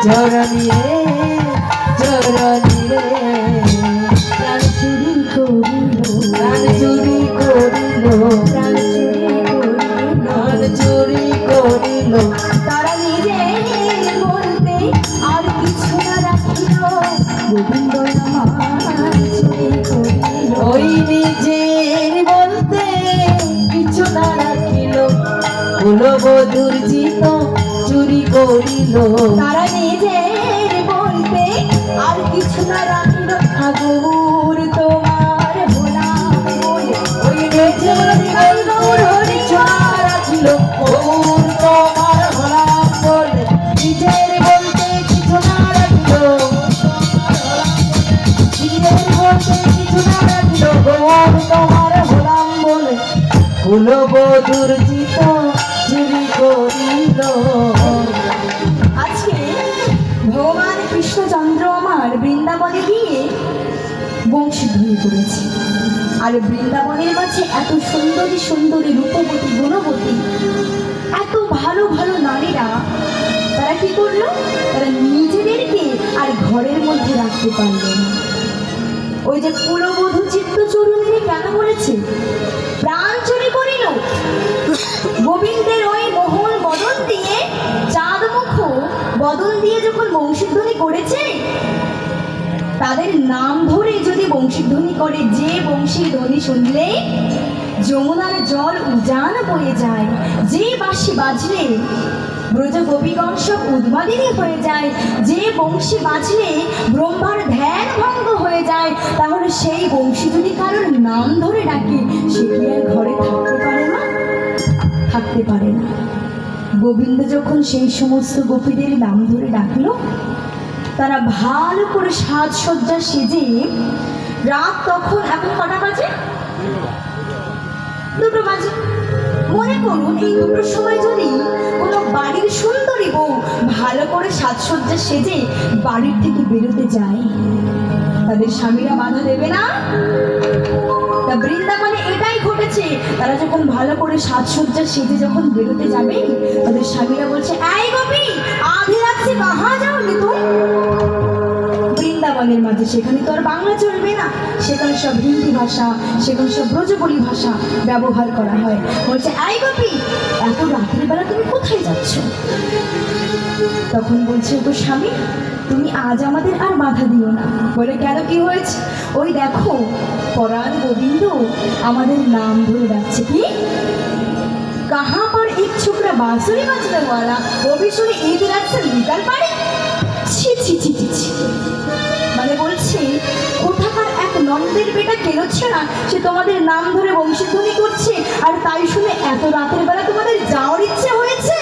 চরণী রে চরণী রে প্রাণ চুরি করিল প্রাণ চুরি করিল প্রাণ চুরি করিল তারা নিজে বলতে আর কিছু না রাখিল গোবিন্দ আমার চুরি করিল ওই নিজের বলতে কিছু না রাখিল কুলবধূর চিত চুরি করিল তারা নিজের বলতে আর কিছু না রাখিল ঠাকুর তোমার ভোলা বলে ওই নিজের বলতে রাখিল গৌর তোমার হলাম বলে নিজের বলতে কিছু না রাখিল নিজের বলতে কিছু না রাখিল গৌর তোমার হলাম বলে কুলবধূর চিত চুরি করিল। আজকে ভগবান কৃষ্ণচন্দ্র আমার বৃন্দাবনে গিয়ে বংশীধ্বনি করেছে। আর বৃন্দাবনের মাঝে এত সুন্দরী সুন্দরী রূপবতী গুণবতী এত ভালো ভালো নারীরা তারা কি করলো, তারা নিজেদেরকে আর ঘরের মধ্যে রাখতে পারলো না। ওই যে কুলবধূ চিত্তচূড়িনী কেন বলেছে প্রাণ চুরি করিল, গোবিন্দের ওই মোহন বদন দিয়ে চাঁদ মুখ বদন দিয়ে যখন বংশীধ্বনি করেছে, তাদের নাম ধরে যদি বংশীধ্বনি করে, যে বংশীর ধ্বনি শুনলে যমুনার জল উজান বয়ে যায়, যে বাঁশি বাজলে ব্রজ গোপীগণ সব উন্মাদিনী হয়ে যায়, যে বংশী বাজলে ব্রহ্মার ধ্যান ভঙ্গ হয়ে যায়, তাহলে সেই বংশী যদি কারোর নাম ধরে ডাকে সে কি আর ঘরে থাকতে পারে না? থাকতে পারে না। গোবিন্দ যখন সেই সমস্ত গোপীদের নাম ধরে ডাকলো, তারা ভালো করে সাজসজ্জা সেজে, রাত তখন এখন কটা বাজে? 2টো বাজে। মনে করুন এই 2টোর সময় যদি কোনো বাড়ির সুন্দরী বউ ভালো করে সাজসজ্জা সেজে বাড়ির থেকে বেরোতে যায়, তাদের স্বামীরা বাধা দেবে না? তা বৃন্দাবনে এটাই ঘটেছে। তারা যখন ভালো করে সাজসজ্জা সেজে যখন বেরোতে যাবে, তাদের স্বামীরা বলছে, এই গোপী আধি রাত্রে কাহা যাও তুমি? বৃন্দাবনের মাঝে সেখানে তো আর বাংলা চলবে না, সেখানে সব হিন্দি ভাষা, সেখানে সব ব্রজবলি ভাষা ব্যবহার করা হয়। বলছে, এই গোপী এত রাতের বেলা তুমি কোথায় যাচ্ছ? তখন বলছে, গো স্বামী তুমি আজ আমাদের আর বাধা দিও না। বলে, কেন কি হয়েছে? ওই দেখো পরাণ গোবিন্দ আমাদের নাম ধরে ডাকছে। কি কাহা পর এক ছোকরা বাঁশুরি বাজনে ওয়ালা ও भी শুনে ঈদ রাত সে নিকাল পারে। ছি ছি ছি ছি ছি। মানে বলছে কোথাকার এক নন্দের বেটা কেলোচ্ছে না, সে তোমাদের নাম ধরে বংশীধ্বনি করছে, আর তাই শুনে এত রাতের বেলা তোমাদের যাওয়ার ইচ্ছে হয়েছে?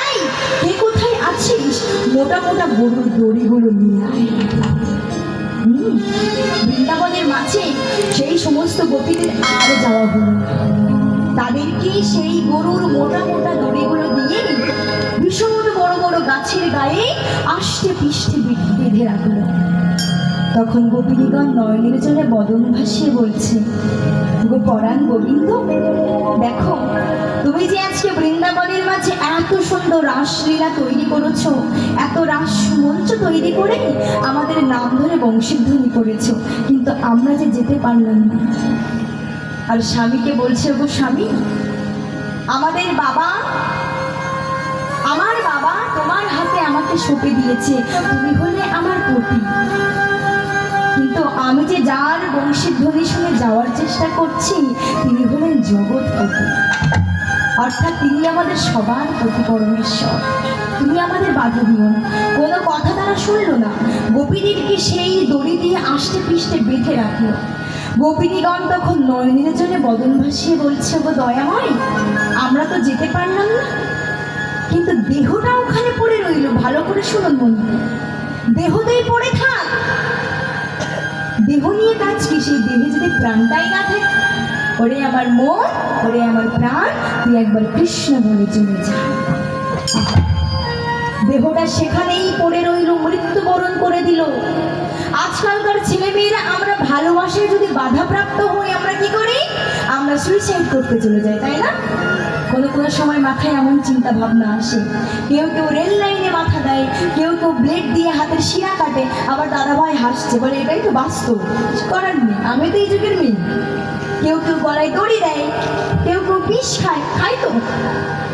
এই কে কোথায় আছিস? মোটা মোটা গরুর দড়িগুলো নিয়ে আয়। বৃন্দাবনের মাঝে সেই সমস্ত গোপীদের আর যাওয়া হলো। তাদেরকে সেই গরুর মোটা মোটা দড়িগুলো দিয়ে ভীষণ বড় বড় গাছের গায়ে আষ্টে পিষ্টে বেঁধে রাখলো। তখন গোপিনীগণ নয়নের জলে বদন ভাসিয়ে বলছে, গো পরাণ গোবিন্দ দেখো তুমি যে আজকে বৃন্দাবনের মাঝে এত সুন্দর রাসলীলা তৈরি করেছো, এত রাস মঞ্চ তৈরি করে আমাদের নাম ধরে বংশীধ্বনি করেছো, কিন্তু আমরা যে যেতে পারলাম না। আর স্বামীকে বলছে, গো স্বামী আমার বাবা তোমার হাতে আমাকে সঁপে দিয়েছে, তুমি হলে আমার পতি, কিন্তু আমি যে যার বংশীধ্বনি শুনে যাওয়ার চেষ্টা করছি তিনি হলেন জগৎপতি, অর্থাৎ তিনি আমাদের সবার প্রতি পরমেশ্বর। তুমি আমাদের বাধা দিও না। কোনো কথা তারা শুনলো না। গোপীদেরকে সেই দড়ি দিয়ে আষ্টে পিষ্টে বেঁধে রাখলো। গোপিনীগণ তখন নয়নের জন্য বদন ভাসিয়ে বলছে, গো দয়াময় আমরা তো যেতে পারলাম না, কিন্তু দেহটা ওখানে পড়ে রইল। ভালো করে শুনুন বন্ধু, দেহতেই পড়ে থাক, দেহ নিয়ে কাজ কি? সেই দেহে যদি প্রাণটাই না থাকে, ওরে আমার মন, ওরে আমার প্রাণ, তুই একবার কৃষ্ণ বলে চলে যা। দেহটা সেখানেই পড়ে রইল, মৃত্যুবরণ করে দিল। আজকালকার ছেলেমেয়েরা আমরা ভালোবাসায় যদি বাধাপ্রাপ্ত হই আমরা কি করি? আমরা সুইসাইড করতে চলে যাই, তাই না? কোনো কোনো সময় মাথায় এমন চিন্তা ভাবনা আসে। কেউ কেউ রেল লাইনে মাথা দেয়, ব্লেড দিয়ে হাতের শিরা কাটে, আবার দাদাভাই হাসছে, বলে এটাই তো বাস্তব, কিছু করার নেই, আমি তো এই যুগের মেয়ে। কেউ কেউ গলায় দড়ি দেয়, কেউ কেউ বিষ খায় তো।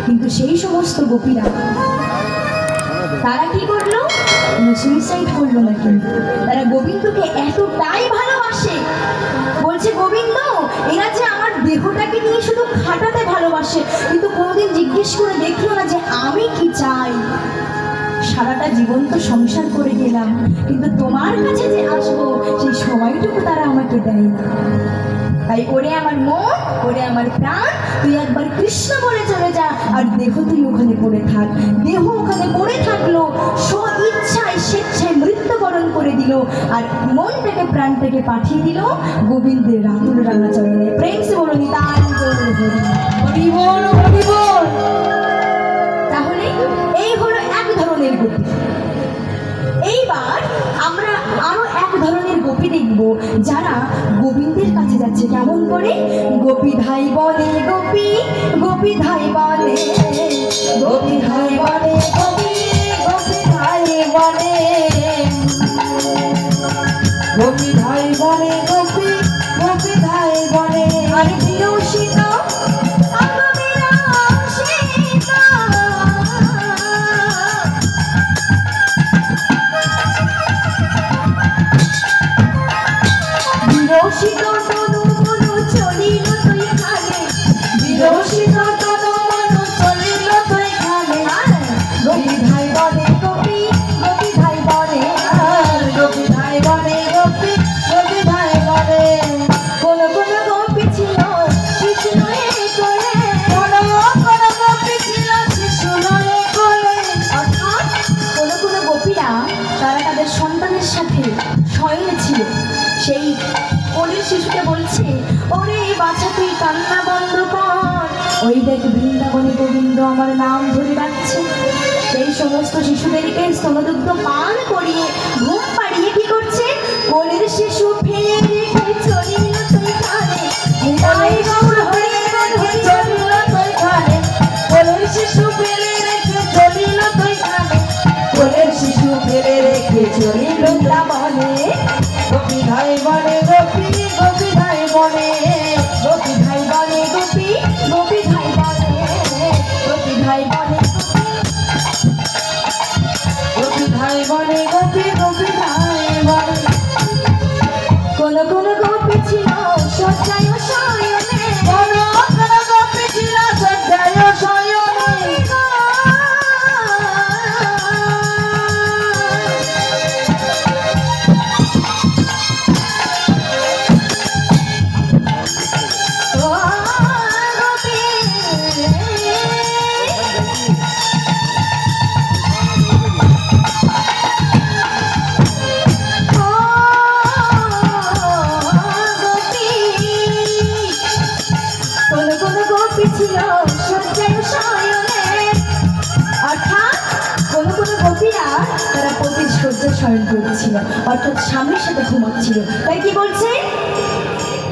কিন্তু সেই সমস্ত গোপীরা তারা কি করলো? সুইসাইড করলো না, কিন্তু তারা গোবিন্দকে এতটাই ভালোবাসে, বলছে গোবিন্দ এরা যে আমার দেহটাকে নিয়ে শুধু খাটাতে ভালোবাসে, কিন্তু কোনোদিন জিজ্ঞেস করে দেখলো না যে আমি কি চাই। সারাটা জীবন তো সংসার করে গেলাম, কিন্তু তোমার কাছে যে আসবো সেই সময়টুকু তারা আমাকে দেয় না। তাই ওরে আমার মন, ওরে আমার প্রাণ, তুই একবার কৃষ্ণ বলে চলে যা, আর দেহ তুই ওখানে পড়ে থাক। দেহ ওখানে পড়ে থাকলো, স্ব ইচ্ছায় স্বেচ্ছায় মৃত্যুবরণ করে দিল, আর মনটাকে প্রাণটাকে পাঠিয়ে দিল গোবিন্দের রাতুল রাঙা চরণে। প্রেম সে বলো নিতাই হরি বল, হরি বল। তাহলে এই হলো এক ধরনের গোপী। এইবার আমরা আরো এক ধরনের গোপী দেখব, যারা গোবিন্দের কাছে যাচ্ছে কেমন করে। গোপী ধাই বনে গোপী, গোপী ধাই বনে, গোপী ধাই বনে গোপী, গোপী ধাই বনে, গোপী ধাই বনে গোপী, গোপী ধাই বনে। আরে বিরসিত বিরসিত তনু মনু চলিল তুই খালে, বিরসিত তনু মনু চলিল তুই খালে। গোপী ধাই বনে গোপী, গোপী ধাই বনে, গোপী ধাই বনে গোপী, গোপী ধাই বনে। কোন কোন গোপী ছিল শিশু নয়ে কোলে, কোন কোন গোপী ছিল শিশু নয়ে কোলে। অর্থাৎ কোন কোন গোপীরা তারা তাদের সন্তানের সাথে শয়নে ছিল। সেই কোলের শিশুকে বলছে, ওরে বাছা তুই কান্না বন্ধ কর, ওই দেখ বৃন্দাবনে গোবিন্দ আমার নাম ধরে ডাকছে। সেই সমস্ত শিশুদেরকে স্তনদুগ্ধ পান করিয়ে ঘুম পাড়িয়ে কি করছে, কোলের শিশু ফেলে রেখে চলিল তুই খানে। নিতাই গৌর হরি রেখে চলিল তুই খানে, কোলের শিশু ফেলে রেখে চলিল তুই খানে, কোলের শিশু ফেলে রেখে চলিল বৃন্দাবনে। গোপী ধাই বনে গোপী, গোপী ধাই বনে, গোপী ধাই বনে গোপী, গোপী ধাই বনে, গোপী ধাই বনে গোপী ধাই বনে গোপী, গোপী ধাই বনে। কোন কোন গোপী ছিল শয্যায় শয়নে, কোন কোন গোপী ছিল শয্যায় শয়নে। ও গোপী, ও গোপী, কোন কোন গোপী ছিল শয্যায় শয়নে। অর্থাৎ কোন কোন গোপীরা তারা পতির শয্যা শয়ন করেছিল, অর্থাৎ স্বামীর সাথে ঘুমাচ্ছিল। তাই কি বলছে,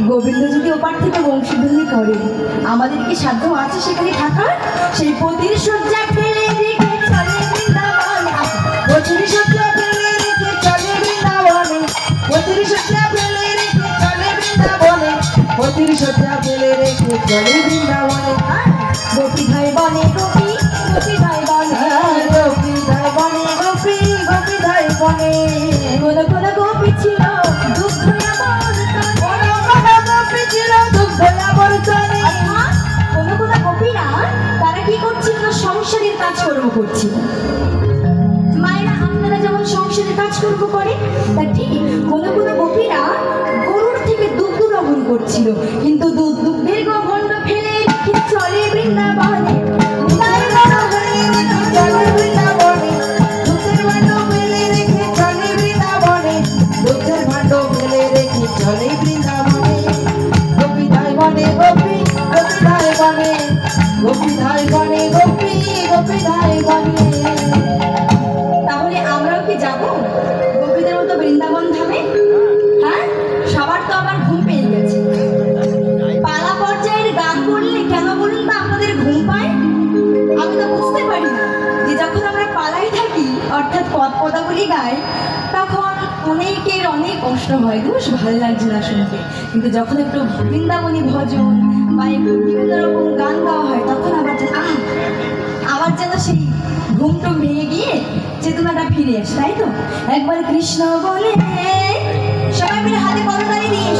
গোবিন্দ যদি ওপার থেকে বংশীধ্বনি করে, আমাদের কি সাধ্য আছে সেখানে থাকার? সেই পতির শয্যা ফেলে রেখে চলে বৃন্দাবনে। পতির শয্যা ফেলে রেখে চলে বৃন্দাবনে, পতির শয্যা ফেলে রেখে চলে বৃন্দাবনে, পতির শয্যা ফেলে রেখে চলে বৃন্দাবনে। গোপী ধাই বনে গোপী, গোপী ধাই বনে, গোপী ধাই বনে গোপী, গোপী ধাই বনে। কোন কোন গোপী ছিল দুগ্ধয়া বর্তনে। কোন কোন গোপী ছিল দুগ্ধয়া বর্তনে। অর্থাৎ কোন কোন গোপীরা তারা কি করছিল, সংসারের কাজকর্ম করছিল। মায়েরা আপনারা যেমন সংসারের কাজকর্ম করে, তা ঠিক কোন কোন গোপীরা গরুর থেকে দুগ্ধ গ্রহণ করছিল, কিন্তু দুগ্ধের গভণ্ড ফেলে রেখে চলে বৃন্দাবনে। তাই বড় হয়ে রেখে চলে বৃন্দাবনে, দুধের ভাণ্ড ফেলে রেখে চলে বৃন্দাবনে, দুধের ভাণ্ড ফেলে রেখে চলে বৃন্দাবনে। গোপী ধাই বনে গোপী, গোপী ধাই বনে, গোপী ধাই বনে গোপী, গোপী ধাই বনে। তাহলে আমরাও কি যাব গোপীদের মতো বৃন্দাবন ধামে? হ্যাঁ, সবার তো আবার ঘুম পেয়ে গেছে। অর্থাৎ পদ পদাবলী গায় তখন অনেকের অনেক কষ্ট হয়, বেশ ভালো লাগছে না শুনতে। কিন্তু যখন একটু বৃন্দাবনী ভজন বা একটু বিভিন্ন রকম গান গাওয়া হয় তখন আবার যেন সেই ঘুমটুম ভেঙে গিয়ে চেতনাটা ফিরে আসে, তাই তো? একবার কৃষ্ণ বলে সবাই মিলে হাতে করতালি দিয়ে